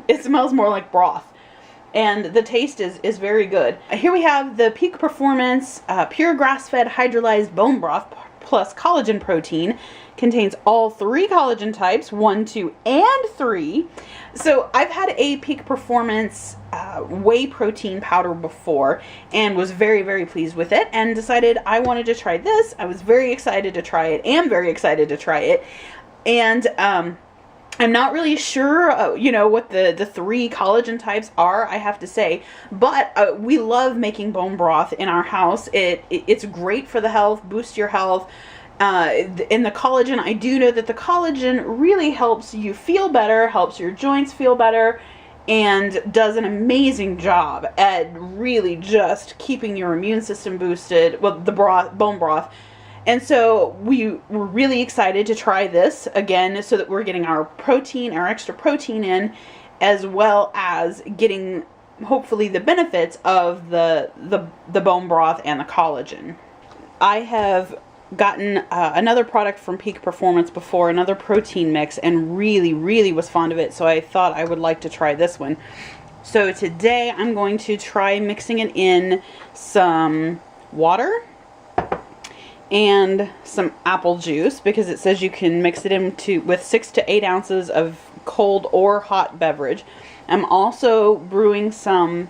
It smells more like broth. And the taste is very good. Here we have the Peak Performance Pure Grass-Fed Hydrolyzed Bone Broth plus Collagen Protein. Contains all 3 collagen types, 1, 2, and 3. So I've had a Peak Performance whey protein powder before and was very, very pleased with it and decided I wanted to try this. I was very excited to try it, am very excited to try it. And I'm not really sure, you know, what the 3 collagen types are, I have to say, but we love making bone broth in our house. It's great for the health, boosts your health. In the collagen, I do know that the collagen really helps you feel better, helps your joints feel better, and does an amazing job at really just keeping your immune system boosted, well, the bone broth. And so we were really excited to try this again so that we're getting our protein, our extra protein in, as well as getting hopefully the benefits of the bone broth and the collagen. I have gotten another product from Peak Performance before, another protein mix, and really was fond of it, so I thought I would like to try this one. So today I'm going to try mixing it in some water and some apple juice, because it says you can mix it into with 6 to 8 ounces of cold or hot beverage. I'm also brewing some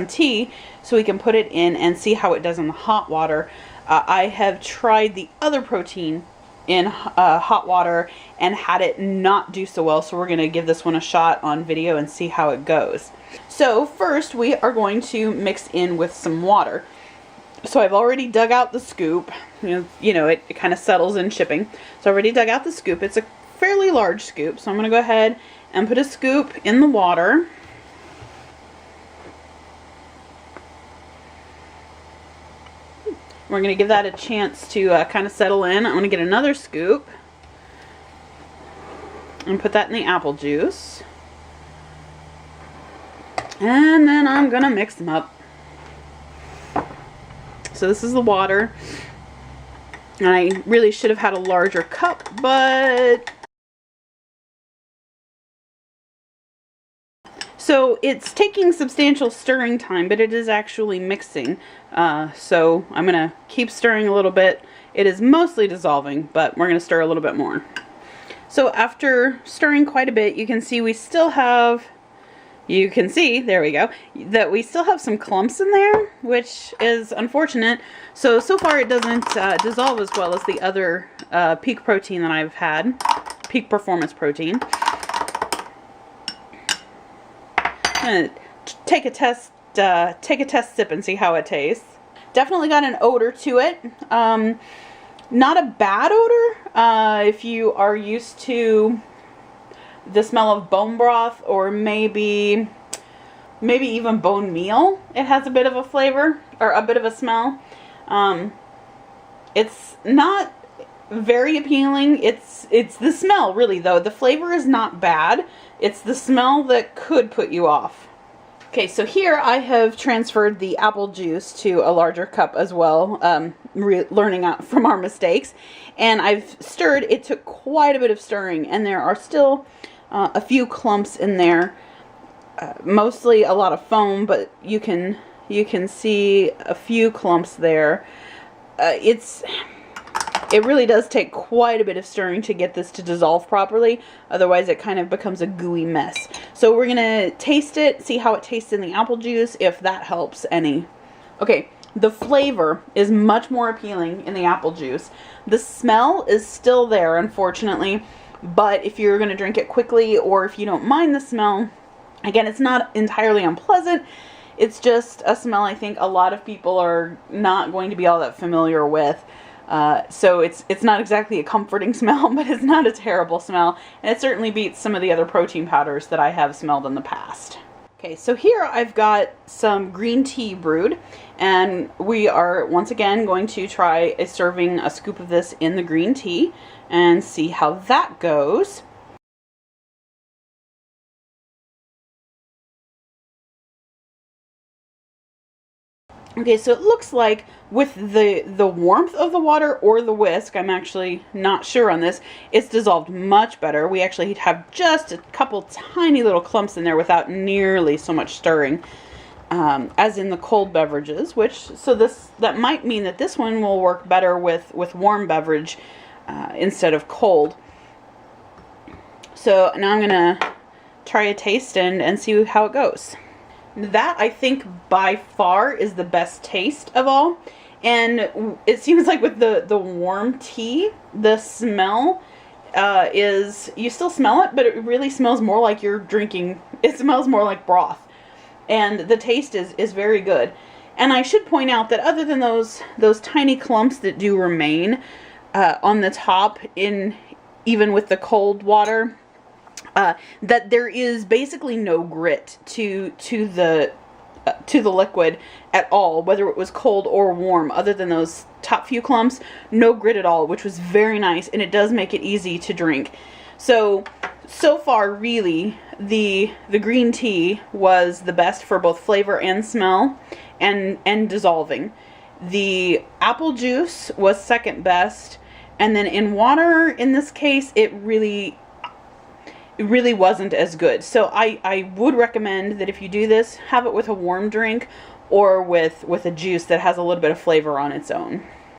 tea so we can put it in and see how it does in the hot water. I have tried the other protein in hot water and had it not do so well, so we're going to give this one a shot on video and see how it goes. So first we are going to mix in with some water. So I've already dug out the scoop. You know it kind of settles in shipping. So I already dug out the scoop. It's a fairly large scoop, so I'm going to go ahead and put a scoop in the water. We're going to give that a chance to kind of settle in. I'm going to get another scoop and put that in the apple juice. And then I'm going to mix them up. So this is the water. And I really should have had a larger cup, but... So it's taking substantial stirring time, but it is actually mixing. So I'm going to keep stirring a little bit. It is mostly dissolving, but we're going to stir a little bit more. So after stirring quite a bit, you can see we still have... there we go, that we still have some clumps in there, which is unfortunate. So far it doesn't dissolve as well as the other Peak protein that I've had, Peak Performance protein. I'm gonna take a test sip and see how it tastes. Definitely got an odor to it. Not a bad odor if you are used to the smell of bone broth, or maybe even bone meal. It has a bit of a flavor, or a bit of a smell. It's not very appealing. It's the smell, really, though. The flavor is not bad. It's the smell that could put you off. Okay, so here I have transferred the apple juice to a larger cup as well, learning out from our mistakes. And I've stirred. It took quite a bit of stirring, and there are still a few clumps in there. Mostly a lot of foam, but you can see a few clumps there. It really does take quite a bit of stirring to get this to dissolve properly. Otherwise it kind of becomes a gooey mess. So we're gonna taste it, see how it tastes in the apple juice, if that helps any. Okay, the flavor is much more appealing in the apple juice. The smell is still there, unfortunately, but if you're gonna drink it quickly, or if you don't mind the smell, again, it's not entirely unpleasant. It's just a smell I think a lot of people are not going to be all that familiar with. So it's not exactly a comforting smell, but it's not a terrible smell, and it certainly beats some of the other protein powders that I have smelled in the past. Okay, so here I've got some green tea brewed, and we are once again going to try serving a scoop of this in the green tea and see how that goes. Okay, so it looks like with the warmth of the water or the whisk, I'm actually not sure on this, it's dissolved much better. We actually have just a couple tiny little clumps in there without nearly so much stirring as in the cold beverages, that might mean that this one will work better with warm beverage instead of cold. So now I'm gonna try a taste and see how it goes. That, I think, by far is the best taste of all. And it seems like with the warm tea, the smell is, you still smell it, but it really smells more like you're drinking, it smells more like broth. And the taste is very good. And I should point out that other than those tiny clumps that do remain on the top, even with the cold water, that there is basically no grit to the liquid at all, whether it was cold or warm. Other than those top few clumps, no grit at all, which was very nice, and it does make it easy to drink. So far, really, the green tea was the best for both flavor and smell, and dissolving. The apple juice was second best, and then in water, in this case, it really wasn't as good. So I would recommend that if you do this, have it with a warm drink or with a juice that has a little bit of flavor on its own.